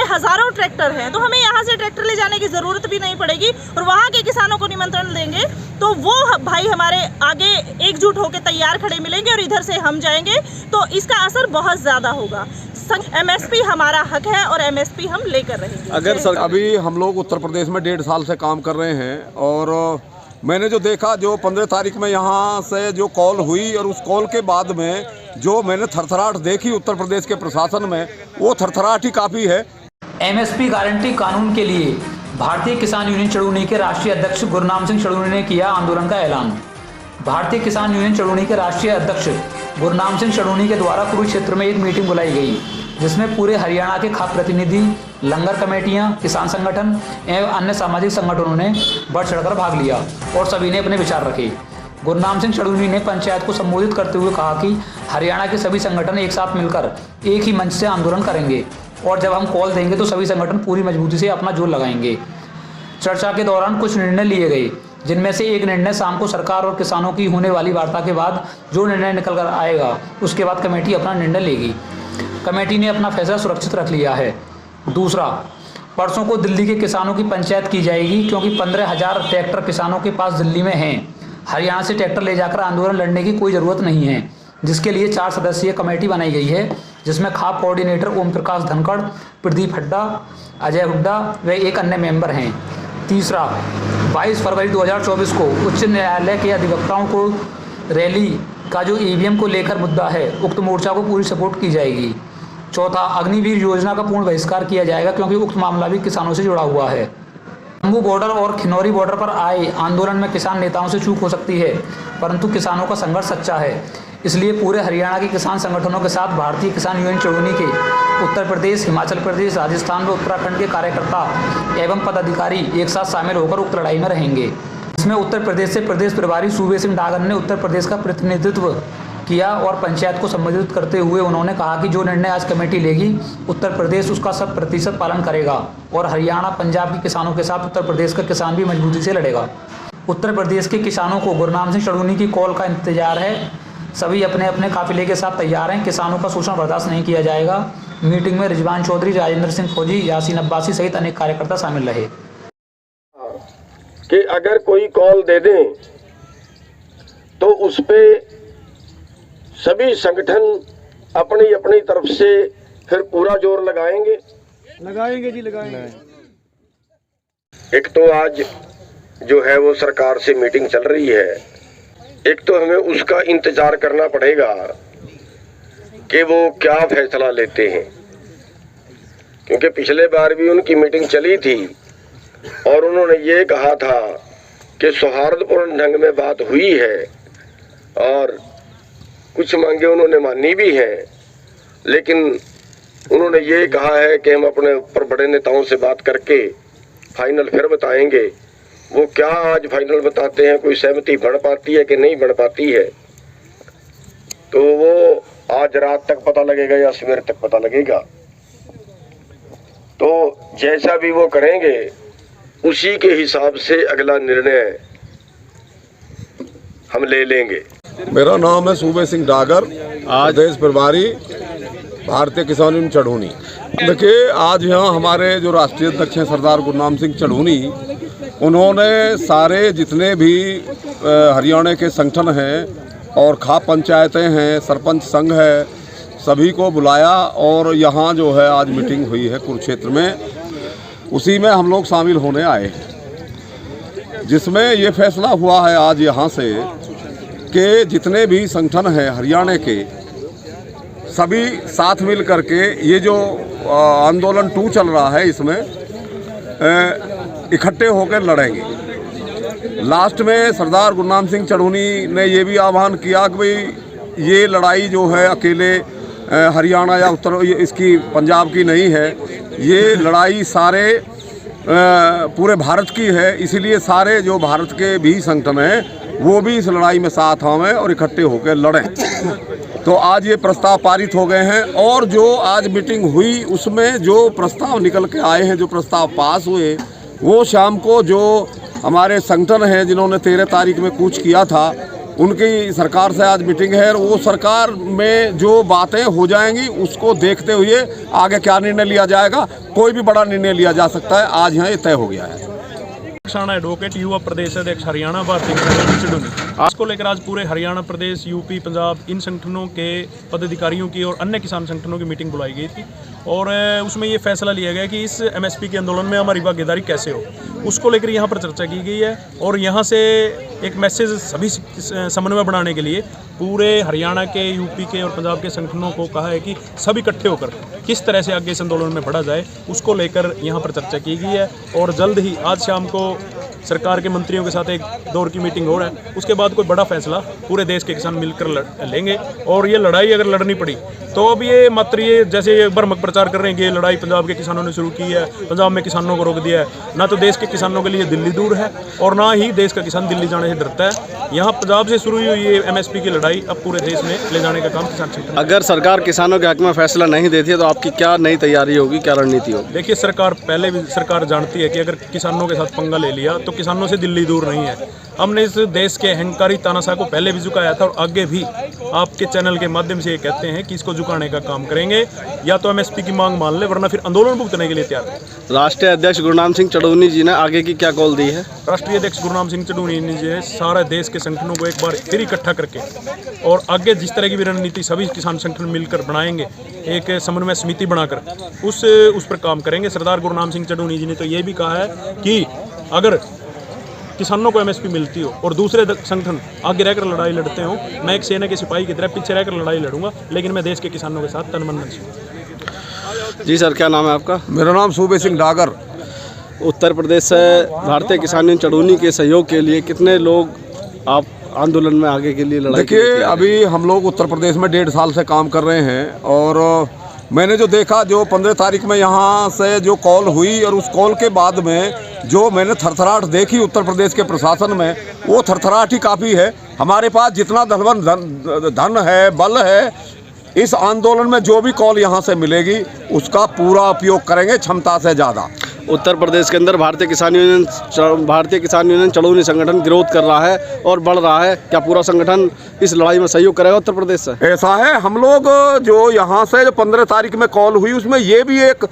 हज़ारों ट्रैक्टर हैं, तो हमें यहाँ से ट्रैक्टर ले जाने की ज़रूरत भी नहीं पड़ेगी और वहाँ के किसानों को निमंत्रण देंगे तो वो भाई हमारे आगे एकजुट होकर तैयार खड़े मिलेंगे और इधर से हम जाएंगे, तो इसका असर बहुत ज़्यादा होगा। MSP हमारा हक है और MSP हम लेकर रहेंगे। अगर सर अभी हम लोग उत्तर प्रदेश में 1.5 साल से काम कर रहे हैं और मैंने जो देखा, जो 15 तारीख में यहाँ से जो कॉल हुई और उस कॉल के बाद में जो मैंने थरथराहट देखी उत्तर प्रदेश के प्रशासन में, वो थरथराहट ही काफ़ी है। MSP गारंटी कानून के लिए भारतीय किसान यूनियन चड़ूनी के राष्ट्रीय अध्यक्ष गुरनाम सिंह चड़ूनी ने किया आंदोलन का ऐलान। भारतीय किसान यूनियन चड़ूनी के राष्ट्रीय अध्यक्ष गुरनाम सिंह चड़ूनी के द्वारा कुरुक्षेत्र में एक मीटिंग बुलाई गई, जिसमें पूरे हरियाणा के खाद्य प्रतिनिधि, लंगर कमेटियां, किसान संगठन एवं अन्य सामाजिक संगठनों ने बढ़ चढ़कर भाग लिया और सभी ने अपने विचार रखे। गुरनाम सिंह चड़ूनी ने पंचायत को संबोधित करते हुए कहा कि हरियाणा के सभी संगठन एक साथ मिलकर एक ही मंच से आंदोलन करेंगे और जब हम कॉल देंगे तो सभी संगठन पूरी मजबूती से अपना जोर लगाएंगे। चर्चा के दौरान कुछ निर्णय लिए गए, जिनमें से एक निर्णय शाम को सरकार और किसानों की होने वाली वार्ता के बाद जो निर्णय निकल कर आएगा उसके बाद कमेटी अपना निर्णय लेगी। कमेटी ने अपना फैसला सुरक्षित रख लिया है। दूसरा, परसों को दिल्ली के किसानों की पंचायत की जाएगी, क्योंकि 15,000 ट्रैक्टर किसानों के पास दिल्ली में हैं। हरियाणा से ट्रैक्टर ले जाकर आंदोलन लड़ने की कोई ज़रूरत नहीं है, जिसके लिए 4 सदस्यीय कमेटी बनाई गई है, जिसमें खाप कोऑर्डिनेटर ओम प्रकाश धनखड़, प्रदीप हड्डा, अजय हुड्डा व एक अन्य मेंबर हैं। तीसरा, 22 फरवरी 2024 को उच्च न्यायालय के अधिवक्ताओं को रैली का जो EVM को लेकर मुद्दा है, उक्त मोर्चा को पूरी सपोर्ट की जाएगी। चौथा, अग्निवीर योजना का पूर्ण बहिष्कार किया जाएगा, क्योंकि उक्त मामला भी किसानों से जुड़ा हुआ है। जम्मू बॉर्डर और खिनौरी बॉर्डर पर आए आंदोलन में किसान नेताओं से चूक हो सकती है, परंतु किसानों का संघर्ष सच्चा है। इसलिए पूरे हरियाणा के किसान संगठनों के साथ भारतीय किसान यूनियन चड़ूनी के उत्तर प्रदेश, हिमाचल प्रदेश, राजस्थान व उत्तराखंड के कार्यकर्ता एवं पदाधिकारी एक साथ शामिल होकर उक्त लड़ाई में रहेंगे। इसमें उत्तर प्रदेश से प्रदेश प्रभारी सूबे सिंह डागर ने उत्तर प्रदेश का प्रतिनिधित्व किया और पंचायत को संबोधित करते हुए उन्होंने कहा कि जो निर्णय आज कमेटी लेगी, उत्तर प्रदेश उसका 100% पालन करेगा और हरियाणा, पंजाब के किसानों के साथ उत्तर प्रदेश का किसान भी मजबूती से लड़ेगा। उत्तर प्रदेश के किसानों को गुरनाम सिंह चड़ूनी की कॉल का इंतजार है। सभी अपने अपने काफिले के साथ तैयार हैं। किसानों का शोषण बर्दाश्त नहीं किया जाएगा। मीटिंग में रिजवान चौधरी, राजेंद्र सिंह फौजी, यासीन अब्बासी सहित अनेक कार्यकर्ता शामिल रहे। कि अगर कोई कॉल दे दें तो उस पे सभी संगठन अपनी अपनी तरफ से फिर पूरा जोर लगाएंगे जी, लगाएंगे। एक तो आज जो है वो सरकार से मीटिंग चल रही है, एक तो हमें उसका इंतजार करना पड़ेगा कि वो क्या फैसला लेते हैं, क्योंकि पिछले बार भी उनकी मीटिंग चली थी और उन्होंने ये कहा था कि सौहार्दपूर्ण ढंग में बात हुई है और कुछ मांगे उन्होंने मानी भी हैं, लेकिन उन्होंने ये कहा है कि हम अपने ऊपर बड़े नेताओं से बात करके फाइनल फिर बताएंगे। वो क्या आज फाइनल बताते हैं, कोई सहमति बढ़ पाती है कि नहीं बढ़ पाती है, तो वो आज रात तक पता लगेगा या सवेर तक पता लगेगा। तो जैसा भी वो करेंगे उसी के हिसाब से अगला निर्णय हम ले लेंगे। मेरा नाम है सूबे सिंह डागर, प्रदेश प्रभारी, भारतीय किसान यूनियन चड़ूनी। देखिए, आज यहाँ हमारे जो राष्ट्रीय अध्यक्ष हैं सरदार गुरनाम सिंह चड़ूनी, उन्होंने सारे जितने भी हरियाणा के संगठन हैं और खाप पंचायतें हैं, सरपंच संघ है, सभी को बुलाया और यहाँ जो है आज मीटिंग हुई है कुरुक्षेत्र में। उसी में हम लोग शामिल होने आए हैं, जिसमें ये फैसला हुआ है आज यहाँ से कि जितने भी संगठन हैं हरियाणा के, सभी साथ मिल करके ये जो आंदोलन 2 चल रहा है इसमें इकट्ठे होकर लड़ेंगे। लास्ट में सरदार गुरनाम सिंह चड़ूनी ने ये भी आह्वान किया कि भाई ये लड़ाई जो है अकेले हरियाणा या उत्तर इसकी पंजाब की नहीं है, ये लड़ाई सारे पूरे भारत की है। इसीलिए सारे जो भारत के भी संगठन हैं वो भी इस लड़ाई में साथ आवें और इकट्ठे होकर लड़ें। तो आज ये प्रस्ताव पारित हो गए हैं और जो आज मीटिंग हुई उसमें जो प्रस्ताव निकल के आए हैं, जो प्रस्ताव पास हुए, वो शाम को जो हमारे संगठन हैं जिन्होंने 13 तारीख में कूच किया था, उनकी सरकार से आज मीटिंग है और वो सरकार में जो बातें हो जाएंगी उसको देखते हुए आगे क्या निर्णय लिया जाएगा। कोई भी बड़ा निर्णय लिया जा सकता है, आज यहाँ ये तय हो गया है। किसान एडवोकेट युवा प्रदेश अध्यक्ष हरियाणा भारतीय किसान चढ़ूनी, आज को लेकर आज पूरे हरियाणा प्रदेश, यूपी, पंजाब इन संगठनों के पदाधिकारियों की और अन्य किसान संगठनों की मीटिंग बुलाई गई थी और उसमें ये फैसला लिया गया कि इस एमएसपी के आंदोलन में हमारी भागीदारी कैसे हो, उसको लेकर यहाँ पर चर्चा की गई है। और यहाँ से एक मैसेज सभी समन्वय बनाने के लिए पूरे हरियाणा के, यूपी के और पंजाब के संगठनों को कहा है कि सभी इकट्ठे होकर किस तरह से आगे इस आंदोलन में बढ़ा जाए, उसको लेकर यहाँ पर चर्चा की गई है। और जल्द ही आज शाम को सरकार के मंत्रियों के साथ एक दौर की मीटिंग हो रहा है, उसके बाद कोई बड़ा फैसला पूरे देश के किसान मिलकर लेंगे। और ये लड़ाई अगर लड़नी पड़ी तो अब ये मात्र ये जैसे ये भ्रमक प्रचार कर रहे हैं कि ये लड़ाई पंजाब के किसानों ने शुरू की है, पंजाब में किसानों को रोक दिया है, ना तो देश के किसानों के लिए दिल्ली दूर है और ना ही देश का किसान दिल्ली जाने से डरता है। यहाँ पंजाब से शुरू हुई ये एमएसपी की लड़ाई अब पूरे देश में ले जाने का काम किसान संगठन। अगर सरकार किसानों के हक में फैसला नहीं देती है तो आपकी क्या नई तैयारी होगी, क्या रणनीति होगी? देखिए, सरकार पहले भी सरकार जानती है कि अगर किसानों के साथ पंगा ले लिया तो किसानों से दिल्ली दूर नहीं है। हमने इस देश के अहंकारी तानाशाह को पहले भी झुकाया था और आगे भी आपके चैनल के माध्यम से ये कहते हैं कि इसको झुकाने का काम करेंगे, या तो एमएसपी की मांग मान ले वरना फिर आंदोलन भुगतने के लिए तैयार है। राष्ट्रीय अध्यक्ष गुरनाम सिंह चढ़ूनी जी ने आगे की क्या कॉल दी है? राष्ट्रीय अध्यक्ष गुरनाम सिंह चढ़ूनी जी ने सारे देश के संगठनों को एक बार फिर इकट्ठा करके और आगे जिस तरह की भी रणनीति सभी किसान संगठन मिलकर बनाएंगे, एक समन्वय समिति बनाकर उस पर काम करेंगे। सरदार गुरनाम सिंह चढ़ूनी जी ने तो ये भी कहा है कि अगर किसानों को एमएसपी मिलती हो और दूसरे संगठन आगे रहकर लड़ाई लड़ते हो, मैं एक सेना के सिपाही की तरह पीछे रहकर लड़ाई लड़ूंगा, लेकिन मैं देश के किसानों के साथ तन मन से। जी सर, क्या नाम है आपका? मेरा नाम सूबे सिंह डागर। उत्तर प्रदेश से भारतीय किसान यूनियन चढ़ूनी के सहयोग के लिए कितने लोग आप आंदोलन में आगे के लिए लड़ाई? देखिए, अभी हम लोग उत्तर प्रदेश में 1.5 साल से काम कर रहे हैं और मैंने जो देखा, जो 15 तारीख में यहाँ से जो कॉल हुई और उस कॉल के बाद में जो मैंने थरथराहट देखी उत्तर प्रदेश के प्रशासन में, वो थरथराहट ही काफ़ी है। हमारे पास जितना धन है, बल है, इस आंदोलन में जो भी कॉल यहाँ से मिलेगी उसका पूरा उपयोग करेंगे, क्षमता से ज़्यादा। उत्तर प्रदेश के अंदर भारतीय किसान यूनियन चढ़ूनी संगठन विरोध कर रहा है और बढ़ रहा है, क्या पूरा संगठन इस लड़ाई में सहयोग करेगा उत्तर प्रदेश से? ऐसा है, हम लोग जो यहाँ से जो 15 तारीख में कॉल हुई उसमें ये भी एक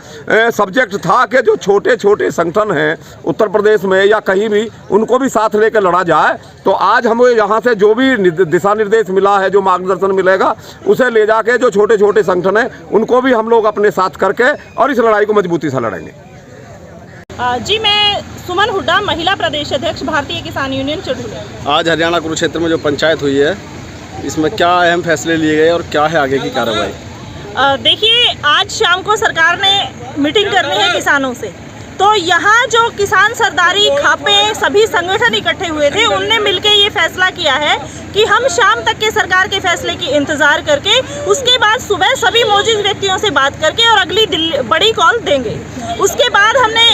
सब्जेक्ट था कि जो छोटे छोटे संगठन हैं उत्तर प्रदेश में या कहीं भी, उनको भी साथ लेकर लड़ा जाए। तो आज हमें यहाँ से जो भी दिशा निर्देश मिला है, जो मार्गदर्शन मिलेगा, उसे ले जाके जो छोटे छोटे संगठन हैं उनको भी हम लोग अपने साथ करके और इस लड़ाई को मजबूती से लड़ेंगे। जी, मैं सुमन हुड्डा, महिला प्रदेश अध्यक्ष भारतीय किसान यूनियन चढ़ूनी। आज हरियाणा कुरुक्षेत्र में जो पंचायत हुई है, इसमें क्या अहम फैसले लिए गए और क्या है आगे की कार्रवाई? देखिए, आज शाम को सरकार ने मीटिंग करनी है किसानों से, तो यहाँ जो किसान सरदारी, खापे, सभी संगठन इकट्ठे हुए थे, उनने मिलकर ये फैसला किया है कि हम शाम तक के सरकार के फैसले की इंतज़ार करके उसके बाद सुबह सभी मौजूद व्यक्तियों से बात करके और अगली बड़ी कॉल देंगे। उसके बाद हमने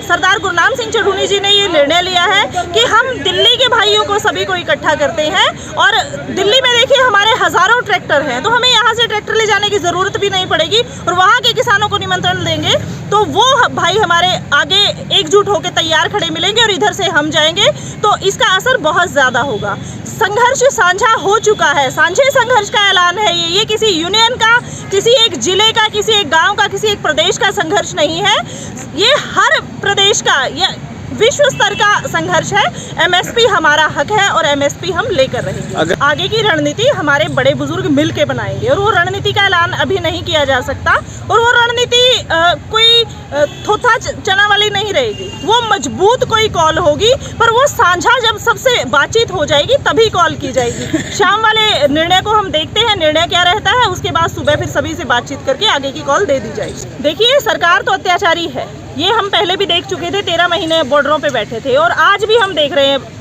सरदार गुरनाम सिंह चढ़ूनी जी ने ये निर्णय लिया है कि हम दिल्ली के भाइयों को सभी को इकट्ठा करते हैं और दिल्ली में देखिए हमारे हज़ारों ट्रैक्टर हैं, तो हमें यहाँ से ट्रैक्टर ले जाने की ज़रूरत भी नहीं पड़ेगी और वहाँ के किसानों को निमंत्रण देंगे तो वो भाई हमारे आगे एकजुट होकर तैयार खड़े मिलेंगे और इधर से हम जाएंगे, तो इसका असर बहुत ज़्यादा होगा। संघर्ष साझा हो चुका है, साझे संघर्ष का ऐलान है ये किसी यूनियन का, किसी एक जिले का, किसी एक गांव का, किसी एक प्रदेश का संघर्ष नहीं है, ये हर प्रदेश का, ये विश्व स्तर का संघर्ष है। एमएसपी हमारा हक है और एमएसपी हम लेकर रहेंगे। आगे की रणनीति हमारे बड़े बुजुर्ग मिल के बनाएंगे और वो रणनीति का ऐलान अभी नहीं किया जा सकता और वो रणनीति कोई थोथा चना वाली नहीं रहेगी, वो मजबूत कोई कॉल होगी, पर वो साझा जब सबसे बातचीत हो जाएगी तभी कॉल की जाएगी। शाम वाले निर्णय को हम देखते हैं, निर्णय क्या रहता है, उसके बाद सुबह फिर सभी से बातचीत करके आगे की कॉल दे दी जाएगी। देखिए, सरकार तो अत्याचारी है, ये हम पहले भी देख चुके थे, 13 महीने बॉर्डरों पे बैठे थे और आज भी हम देख रहे हैं।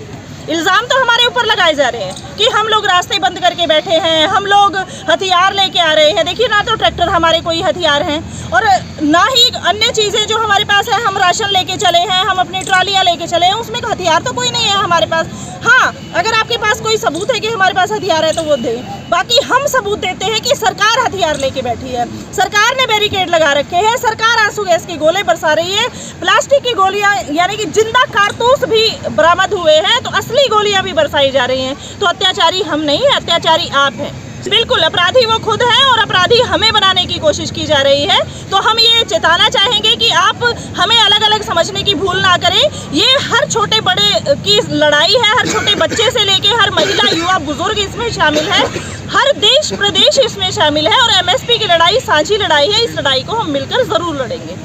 इल्ज़ाम तो हमारे ऊपर लगाए जा रहे हैं कि हम लोग रास्ते बंद करके बैठे हैं, हम लोग हथियार लेके आ रहे हैं। देखिए, ना तो ट्रैक्टर हमारे कोई हथियार हैं और ना ही अन्य चीज़ें जो हमारे पास है, हम राशन लेके चले हैं, हम अपनी ट्रॉलियाँ लेके चले हैं, उसमें हथियार तो कोई नहीं है हमारे पास। हाँ, अगर आपके पास कोई सबूत है कि हमारे पास हथियार है तो वो दें, बाकी हम सबूत देते हैं कि सरकार हथियार लेके बैठी है, सरकार ने बैरिकेड लगा रखे हैं, सरकार आंसू गैस की गोले बरसा रही है, प्लास्टिक की गोलियां यानी कि जिंदा कारतूस भी बरामद हुए हैं, तो असली गोलियां भी बरसाई जा रही हैं। तो अत्याचारी हम नहीं है, अत्याचारी आप हैं। बिल्कुल अपराधी वो खुद हैं और अपराधी हमें बनाने की कोशिश की जा रही है। तो हम ये चेताना चाहेंगे कि आप हमें अलग अलग समझने की भूल ना करें। ये हर छोटे बड़े की लड़ाई है, हर छोटे बच्चे से लेके हर महिला युवा बुजुर्ग इसमें शामिल है, हर देश प्रदेश इसमें शामिल है और MSP की लड़ाई साझी लड़ाई है। इस लड़ाई को हम मिलकर ज़रूर लड़ेंगे।